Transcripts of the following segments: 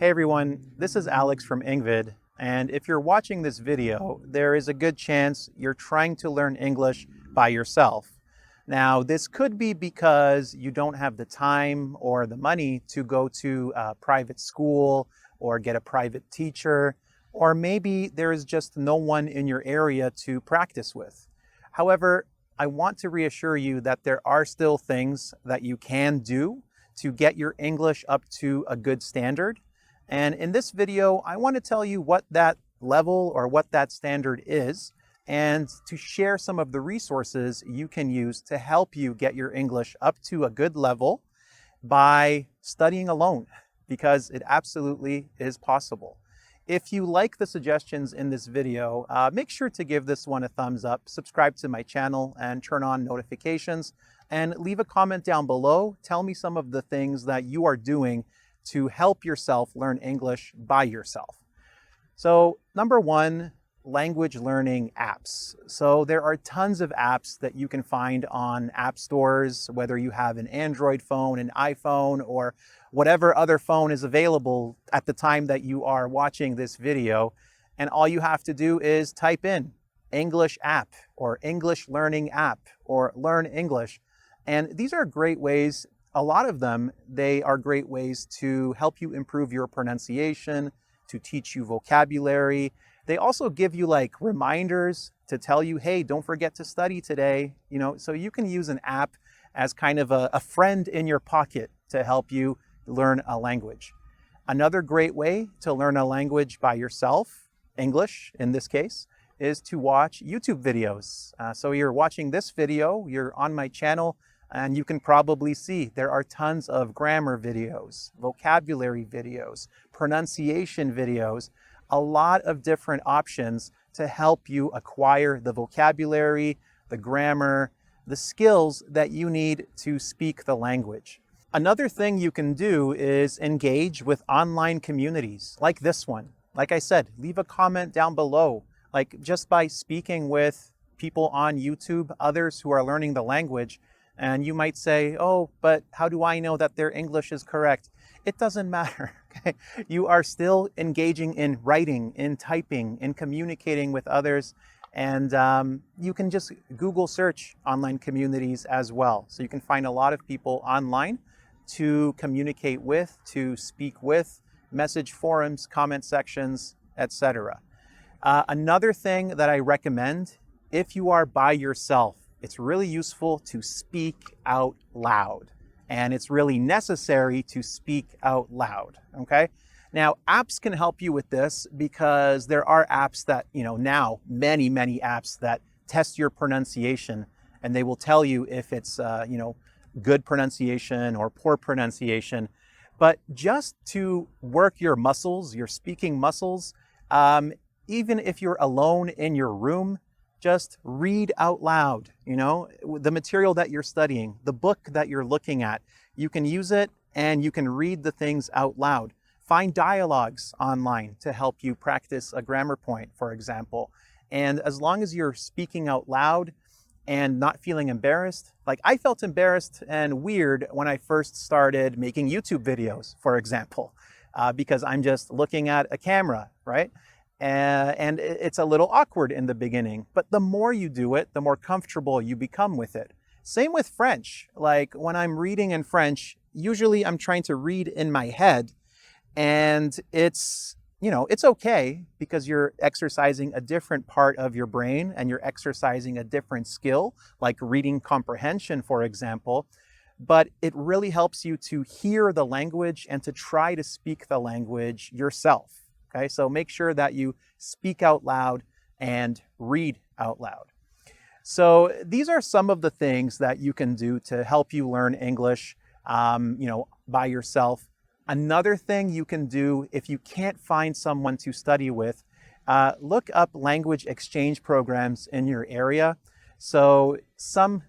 Hey everyone, this is Alex from engVid, and if you're watching this video, there is a good chance you're trying to learn English by yourself. Now, this could be because you don't have the time or the money to go to a private school or get a private teacher, or maybe there is just no one in your area to practice with. However, I want to reassure you that there are still things that you can do to get your English up to a good standard. And in this video, I want to tell you what that level or what that standard is, and to share some of the resources you can use to help you get your English up to a good level by studying alone, because it absolutely is possible. If you like the suggestions in this video, make sure to give this one a thumbs up, subscribe to my channel, and turn on notifications, and leave a comment down below. Tell me some of the things that you are doing to help yourself learn English by yourself. So number one, language learning apps. So there are tons of apps that you can find on app stores, whether you have an Android phone, an iPhone, or whatever other phone is available at the time that you are watching this video. And all you have to do is type in English app or English learning app or learn English. And these are great ways. A lot of them, they are great ways to help you improve your pronunciation, to teach you vocabulary. They also give you like reminders to tell you, hey, don't forget to study today. So you can use an app as kind of a friend in your pocket to help you learn a language. Another great way to learn a language by yourself, English in this case, is to watch YouTube videos. So you're watching this video, you're on my channel, and you can probably see there are tons of grammar videos, vocabulary videos, pronunciation videos, a lot of different options to help you acquire the vocabulary, the grammar, the skills that you need to speak the language. Another thing you can do is engage with online communities like this one. Like I said, leave a comment down below. Like just by speaking with people on YouTube, others who are learning the language, and you might say, oh, but how do I know that their English is correct? It doesn't matter, okay? You are still engaging in writing, in typing, in communicating with others. And you can just Google search online communities as well. So you can find a lot of people online to communicate with, to speak with, message forums, comment sections, etc. Another thing that I recommend, if you are by yourself, it's really useful to speak out loud, and it's really necessary to speak out loud, okay? Now, apps can help you with this because there are apps that, now many apps that test your pronunciation, and they will tell you if it's, good pronunciation or poor pronunciation. But just to work your muscles, your speaking muscles, even if you're alone in your room, just read out loud, the material that you're studying, the book that you're looking at. You can use it and you can read the things out loud. Find dialogues online to help you practice a grammar point, for example. And as long as you're speaking out loud and not feeling embarrassed, like I felt embarrassed and weird when I first started making YouTube videos, for example, because I'm just looking at a camera, right? And it's a little awkward in the beginning, but the more you do it, the more comfortable you become with it. Same with French. Like when I'm reading in French, usually I'm trying to read in my head, and it's okay because you're exercising a different part of your brain and you're exercising a different skill, like reading comprehension, for example. But it really helps you to hear the language and to try to speak the language yourself. Okay, so make sure that you speak out loud and read out loud. So these are some of the things that you can do to help you learn English, by yourself. Another thing you can do if you can't find someone to study with, look up language exchange programs in your area. So some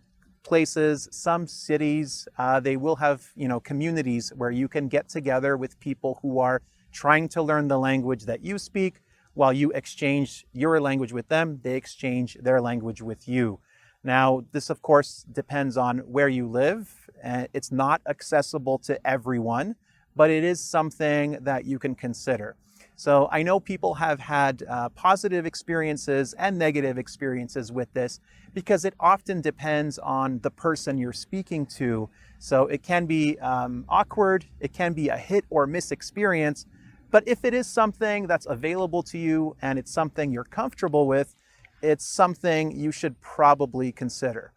places, some cities, they will have, communities where you can get together with people who are trying to learn the language that you speak. While you exchange your language with them, they exchange their language with you. Now, this of course depends on where you live. It's not accessible to everyone, but it is something that you can consider. So I know people have had positive experiences and negative experiences with this because it often depends on the person you're speaking to. So it can be awkward, it can be a hit or miss experience, but if it is something that's available to you and it's something you're comfortable with, it's something you should probably consider.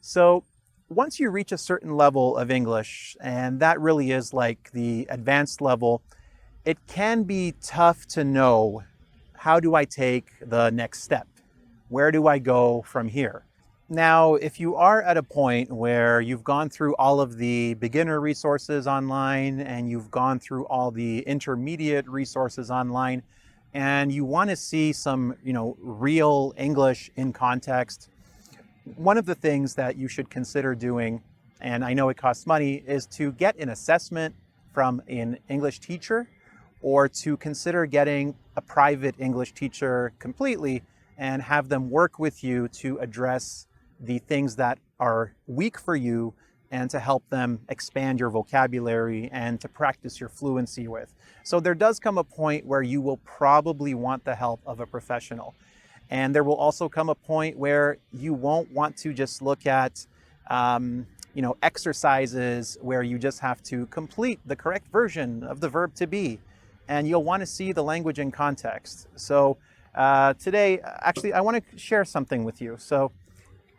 So once you reach a certain level of English, and that really is like the advanced level, it can be tough to know, how do I take the next step? Where do I go from here? Now, if you are at a point where you've gone through all of the beginner resources online and you've gone through all the intermediate resources online, and you want to see some, real English in context, one of the things that you should consider doing, and I know it costs money, is to get an assessment from an English teacher, or to consider getting a private English teacher completely and have them work with you to address the things that are weak for you and to help them expand your vocabulary and to practice your fluency with. So there does come a point where you will probably want the help of a professional. And there will also come a point where you won't want to just look at exercises where you just have to complete the correct version of the verb to be. And you'll want to see the language in context. So today, actually, I want to share something with you. So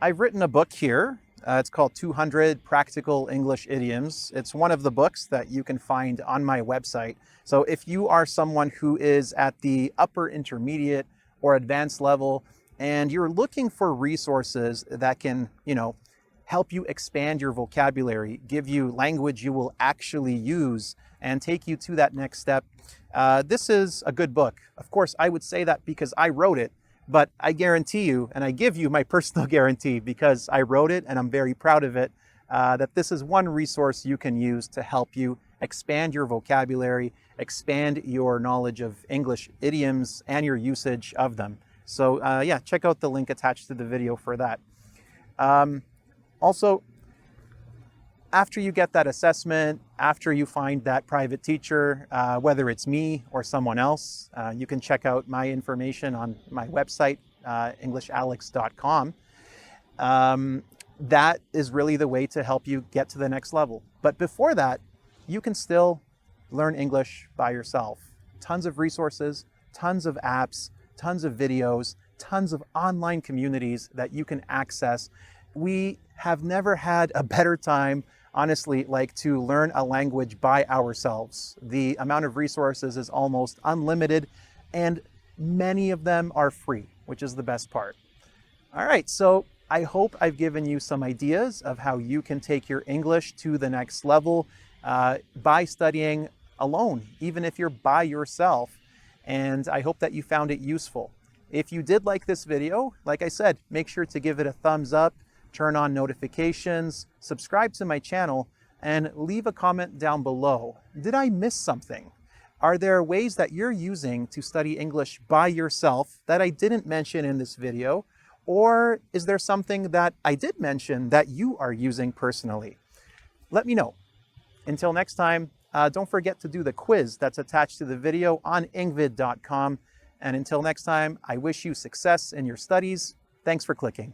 I've written a book here. It's called 200 Practical English Idioms. It's one of the books that you can find on my website. So if you are someone who is at the upper intermediate or advanced level, and you're looking for resources that can, help you expand your vocabulary, give you language you will actually use, and take you to that next step, this is a good book. Of course, I would say that because I wrote it, but I guarantee you, and I give you my personal guarantee because I wrote it and I'm very proud of it, that this is one resource you can use to help you expand your vocabulary, expand your knowledge of English idioms and your usage of them. So check out the link attached to the video for that. Also, after you get that assessment, after you find that private teacher, whether it's me or someone else, you can check out my information on my website, EnglishAlex.com. That is really the way to help you get to the next level. But before that, you can still learn English by yourself. Tons of resources, tons of apps, tons of videos, tons of online communities that you can access. We have never had a better time, honestly, to learn a language by ourselves. The amount of resources is almost unlimited, and many of them are free, which is the best part. All right, so I hope I've given you some ideas of how you can take your English to the next level by studying alone, even if you're by yourself. And I hope that you found it useful. If you did like this video, like I said, make sure to give it a thumbs up, turn on notifications, subscribe to my channel, and leave a comment down below. Did I miss something? Are there ways that you're using to study English by yourself that I didn't mention in this video? Or is there something that I did mention that you are using personally? Let me know. Until next time, don't forget to do the quiz that's attached to the video on engvid.com. And until next time, I wish you success in your studies. Thanks for clicking.